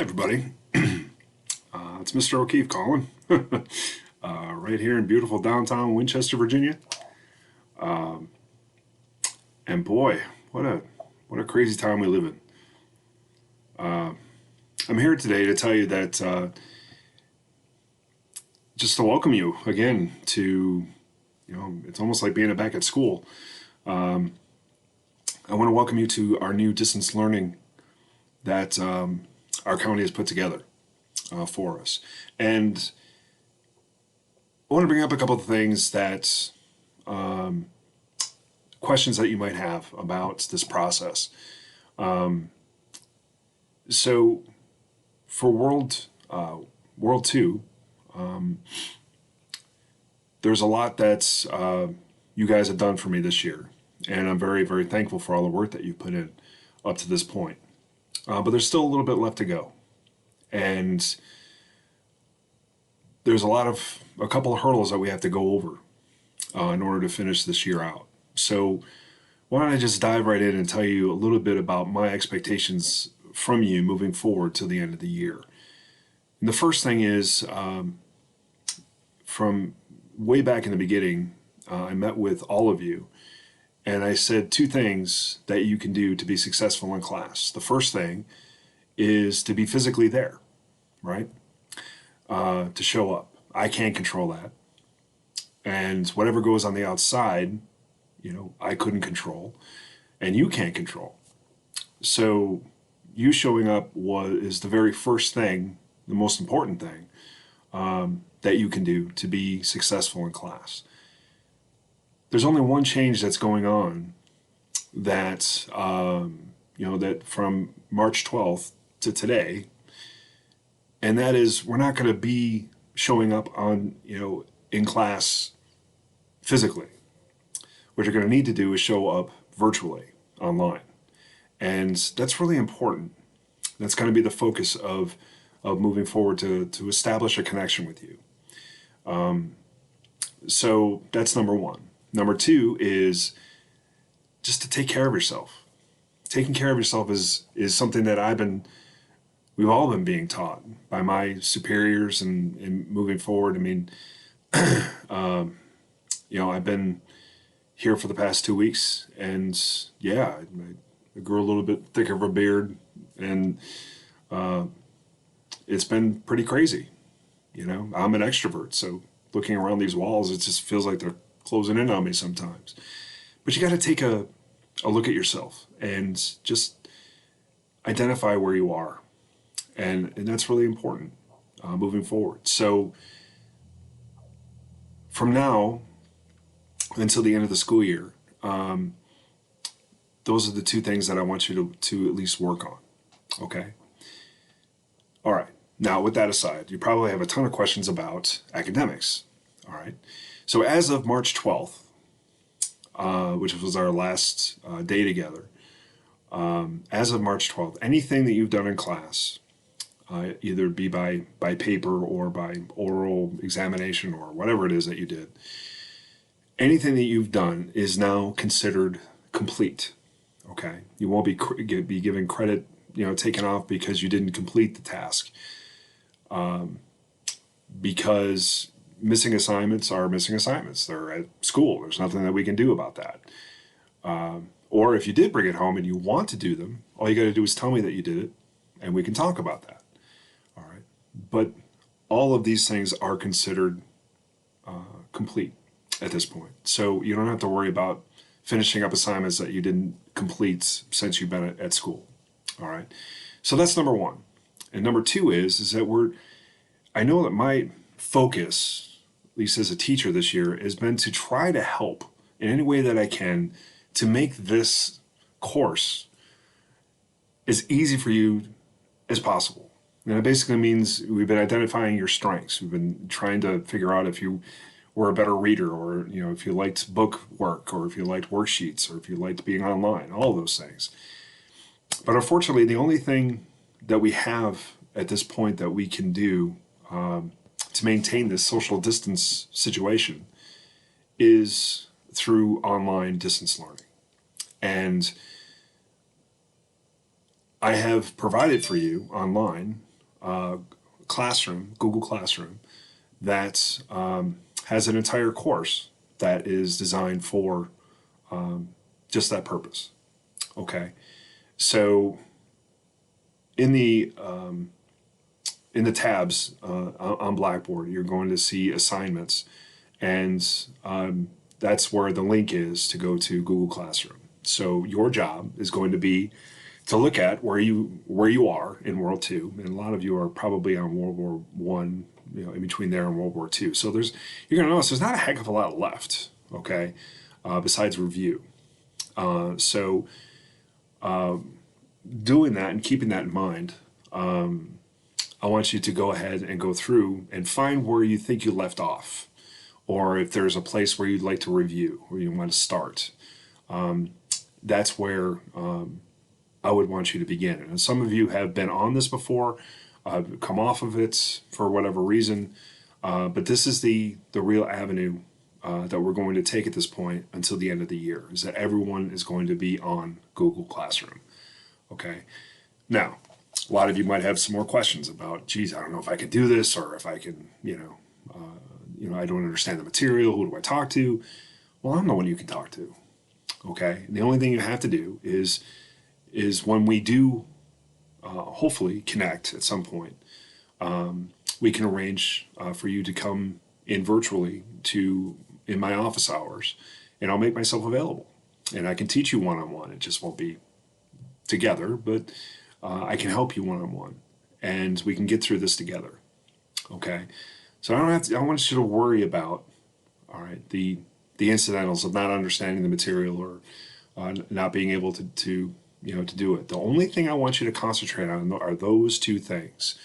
everybody. It's Mr. O'Keefe calling, right here in beautiful downtown Winchester, Virginia. And boy, what a crazy time we live in. I'm here today to tell you that just to welcome you again to, it's almost like being back at school. I want to welcome you to our new distance learning that our county has put together for us. And I want to bring up a couple of things that, questions that you might have about this process. So for World 2, there's a lot that you guys have done for me this year. And I'm very, very thankful for all the work that you've put in up to this point. But there's still a little bit left to go. And there's a couple of hurdles that we have to go over in order to finish this year out. So why don't I just dive right in and tell you a little bit about my expectations from you moving forward to the end of the year. And the first thing is, from way back in the beginning, I met with all of you, and I said two things that you can do to be successful in class. The first thing is to be physically there, right? To show up. I can't control that. And whatever goes on the outside, I couldn't control, and you can't control. So you showing up is the very first thing, the most important thing that you can do to be successful in class. There's only one change that's going on that, that from March 12th to today, and that is we're not going to be showing up in class physically. What you're going to need to do is show up virtually online. And that's really important. That's going to be the focus of moving forward to establish a connection with you. So that's number one. Number two is just to take care of yourself. Taking care of yourself is something that we've all been being taught by my superiors and moving forward. I mean, I've been here for the past 2 weeks, and yeah, I grew a little bit thicker of a beard, and it's been pretty crazy. I'm an extrovert, so looking around these walls, it just feels like they're closing in on me sometimes. But you got to take a look at yourself and just identify where you are, and that's really important moving forward. So from now until the end of the school year, those are the two things that I want you to at least work on. Okay? All right. Now, with that aside, you probably have a ton of questions about academics. All right. So as of March 12th, which was our last day together, as of March 12th, anything that you've done in class, either be by paper or by oral examination or whatever it is that you did, anything that you've done is now considered complete. Okay? You won't be given credit, taken off because you didn't complete the task. Because missing assignments are missing assignments. They're at school. There's nothing that we can do about that. Or if you did bring it home and you want to do them, all you got to do is tell me that you did it, and we can talk about that. All right. But all of these things are considered complete at this point. So you don't have to worry about finishing up assignments that you didn't complete since you've been at school. All right. So that's number one. And number two is that I know that my focus, at least as a teacher this year, has been to try to help in any way that I can to make this course as easy for you as possible. And it basically means we've been identifying your strengths. We've been trying to figure out if you were a better reader, or if you liked book work, or if you liked worksheets, or if you liked being online, all of those things. But unfortunately, the only thing that we have at this point that we can do to maintain this social distance situation is through online distance learning. And I have provided for you online Classroom, Google Classroom, that has an entire course that is designed for just that purpose. Okay, so in the tabs on Blackboard, you're going to see assignments, and that's where the link is to go to Google Classroom. So your job is going to be to look at where you are in World Two, and a lot of you are probably on World War One, in between there and World War Two. So you're going to notice there's not a heck of a lot left, okay, besides review. So doing that and keeping that in mind, I want you to go ahead and go through and find where you think you left off, or if there's a place where you'd like to review, where you want to start. That's where I would want you to begin. And some of you have been on this before, come off of it for whatever reason, but this is the real avenue that we're going to take at this point until the end of the year, is that everyone is going to be on Google Classroom. Okay. Now, a lot of you might have some more questions about, geez, I don't know if I can do this, or if I can, I don't understand the material. Who do I talk to? Well, I'm the one you can talk to. Okay. And the only thing you have to do is when we do hopefully connect at some point, we can arrange for you to come in virtually in my office hours, and I'll make myself available, and I can teach you one-on-one. It just won't be together, but I can help you one-on-one, and we can get through this together. Okay, so I don't want you to worry about, all right, the incidentals of not understanding the material, or not being able to do it. The only thing I want you to concentrate on are those two things: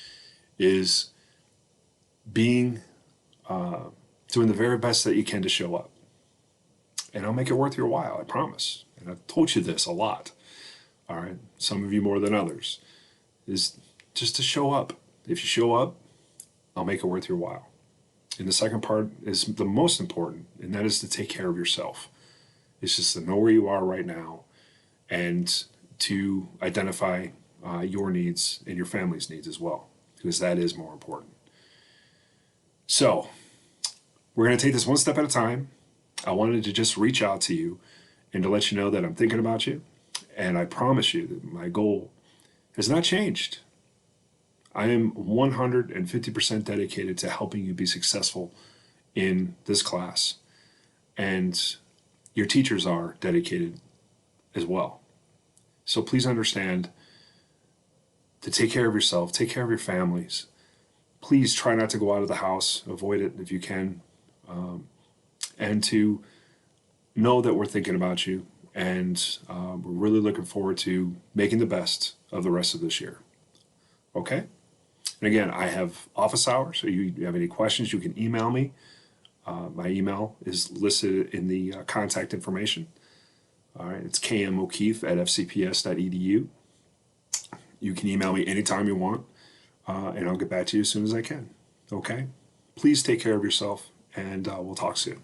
is being doing the very best that you can to show up, and I'll make it worth your while, I promise. And I've told you this a lot. All right, some of you more than others, is just to show up. If you show up, I'll make it worth your while. And the second part is the most important, and that is to take care of yourself. It's just to know where you are right now, and to identify your needs and your family's needs as well, because that is more important. So we're going to take this one step at a time. I wanted to just reach out to you and to let you know that I'm thinking about you. And I promise you that my goal has not changed. I am 150% dedicated to helping you be successful in this class. And your teachers are dedicated as well. So please understand to take care of yourself, take care of your families. Please try not to go out of the house, avoid it if you can, and to know that we're thinking about you, and we're really looking forward to making the best of the rest of this year. Okay? And again, I have office hours, so you have any questions, you can email me. My email is listed in the contact information. All right, it's kmokeefe@fcps.edu. You can email me anytime you want, and I'll get back to you as soon as I can. Okay? Please take care of yourself, and we'll talk soon.